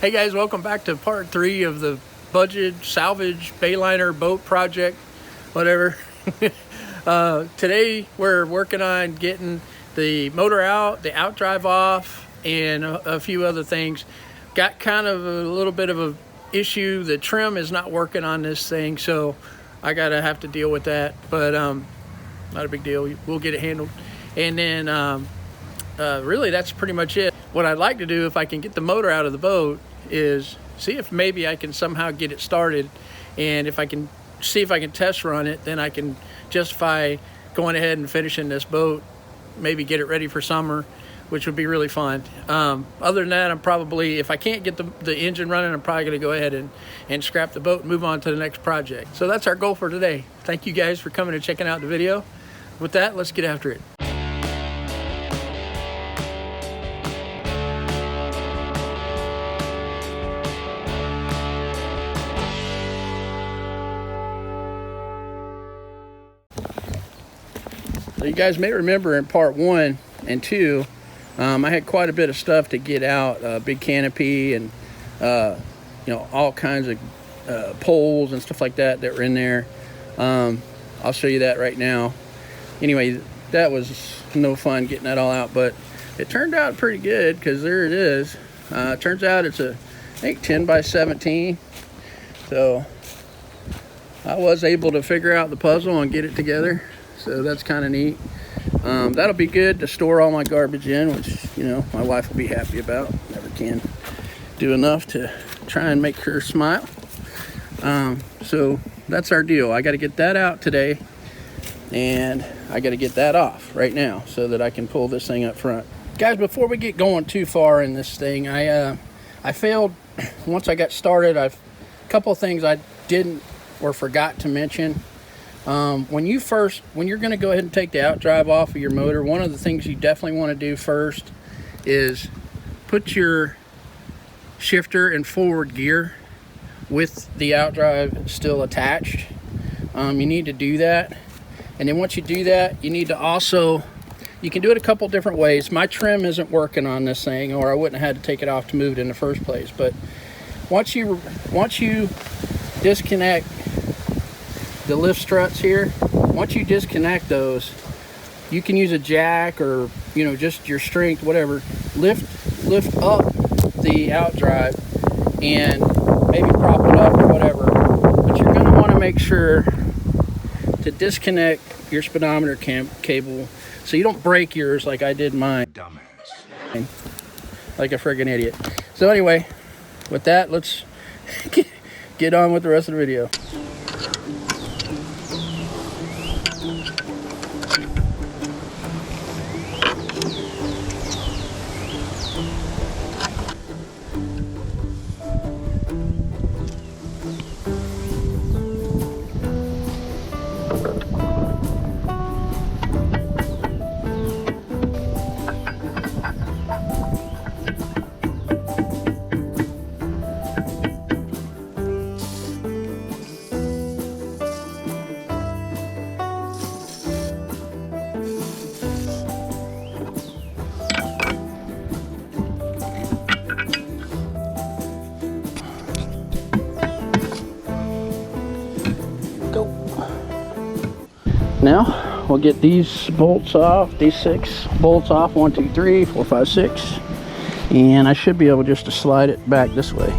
Hey guys, welcome back to part 3 of the budget salvage Bayliner boat project, whatever. Today we're working on getting the motor out, the outdrive off, and a few other things. Got kind of a little bit of a issue. The trim is not working on this thing, so I gotta have to deal with that, but not a big deal. We'll get it handled. And then really that's pretty much it. What I'd like to do, if I can get the motor out of the boat, is see if maybe I can somehow get it started, and if I can see if I can test run it, then I can justify going ahead and finishing this boat, maybe get it ready for summer, which would be really fun. Other than that, I'm probably, if I can't get the engine running, I'm probably going to go ahead and scrap the boat and move on to the next project. So that's our goal for today. Thank you guys for coming and checking out the video. With that, let's get after it. So you guys may remember in part 1 and 2, I had quite a bit of stuff to get out, big canopy and all kinds of poles and stuff like that were in there. I'll show you that right now. Anyway, that was no fun getting that all out, but it turned out pretty good, because there it is. Turns out it's I think 10 by 17. So I was able to figure out the puzzle and get it together. So that's kind of neat. That'll be good to store all my garbage in, which, my wife will be happy about. Never can do enough to try and make her smile. So that's our deal. I got to get that out today, and I got to get that off right now so that I can pull this thing up front. Guys, before we get going too far in this thing, I failed once I got started. A couple of things I didn't or forgot to mention. When you're going to go ahead and take the outdrive off of your motor, one of the things you definitely want to do first is put your shifter in forward gear with the outdrive still attached. You need to do that. And then once you do that, you need to also, you can do it a couple different ways. My trim isn't working on this thing, or I wouldn't have had to take it off to move it in the first place. But once you disconnect the lift struts here, once you disconnect those, you can use a jack or just your strength, whatever, lift up the outdrive and maybe prop it up or whatever. But you're going to want to make sure to disconnect your speedometer cable so you don't break yours like I did mine. Dumbass. Like a friggin' idiot. So anyway, with that, let's get on with the rest of the video. Now we'll get these bolts off, these 6 bolts off, 1, 2, 3, 4, 5, 6, and I should be able just to slide it back this way.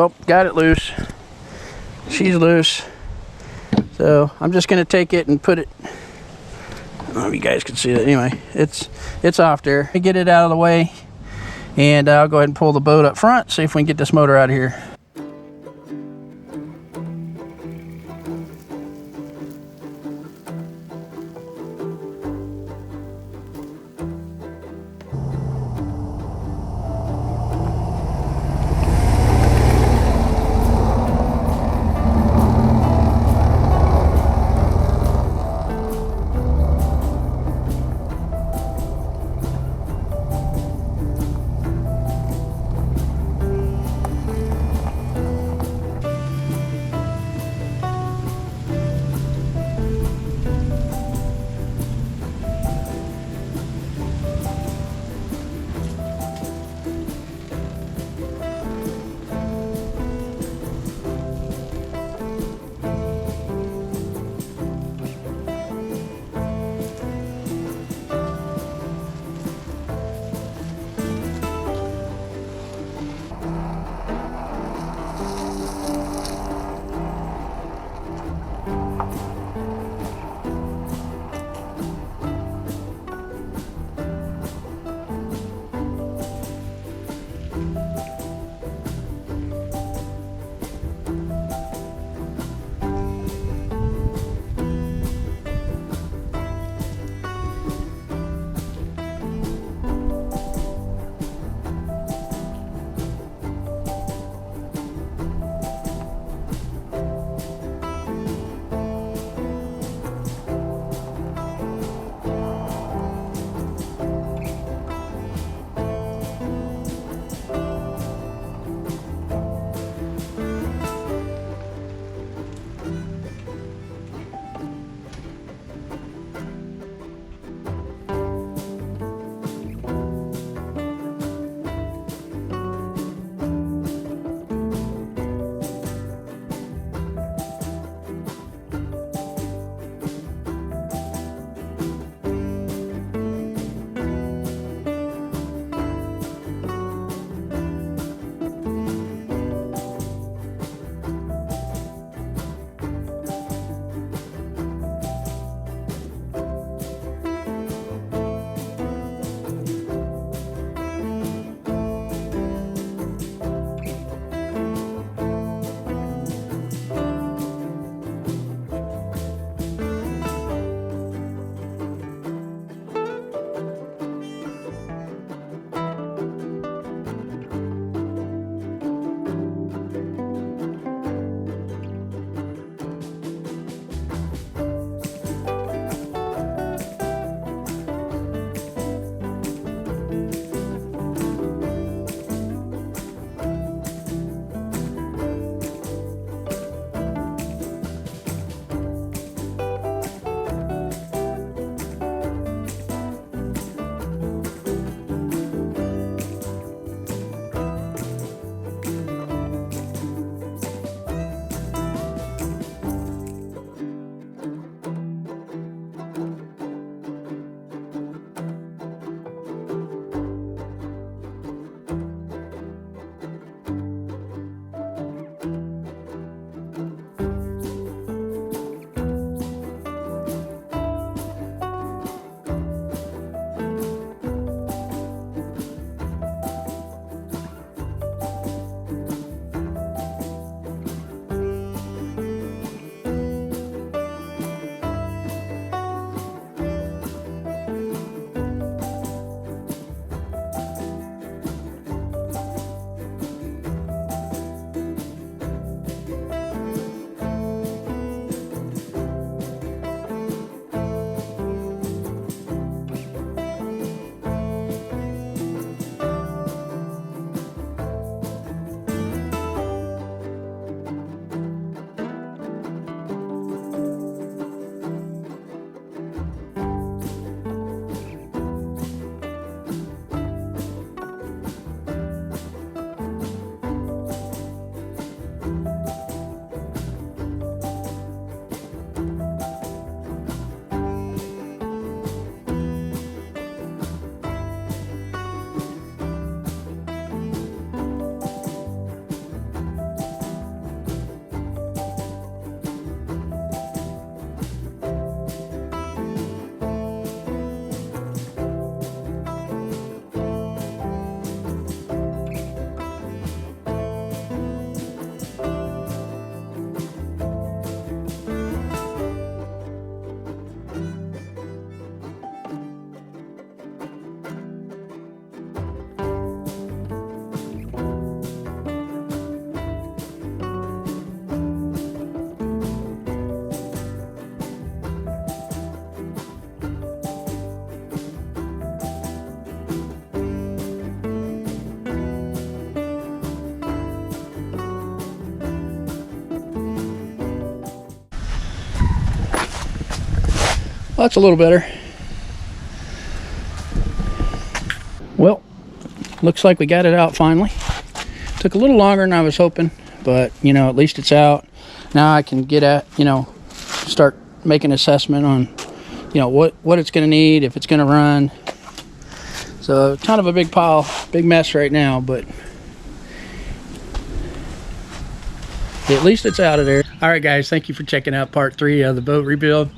Oh, got it loose. She's loose. So I'm just gonna take it and put it, I don't know if you guys can see it. Anyway, it's off there. Get it out of the way, and I'll go ahead and pull the boat up front, see if we can get this motor out of here. Well, that's a little better. Well, looks like we got it out finally. Took a little longer than I was hoping, but you know, at least it's out. Now I can get at, you know, start making an assessment on, you know, what it's going to need, if it's going to run. So kind of a big pile, big mess right now, but at least it's out of there. All right, guys, thank you for checking out part 3 of the boat rebuild.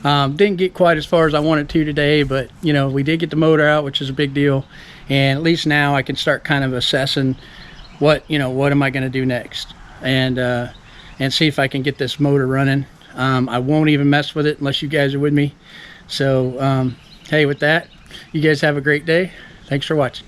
Didn't get quite as far as I wanted to today, but you know, we did get the motor out, which is a big deal. And at least now I can start kind of assessing what am I going to do next, and see if I can get this motor running. I won't even mess with it unless you guys are with me. So hey, with that, you guys have a great day. Thanks for watching.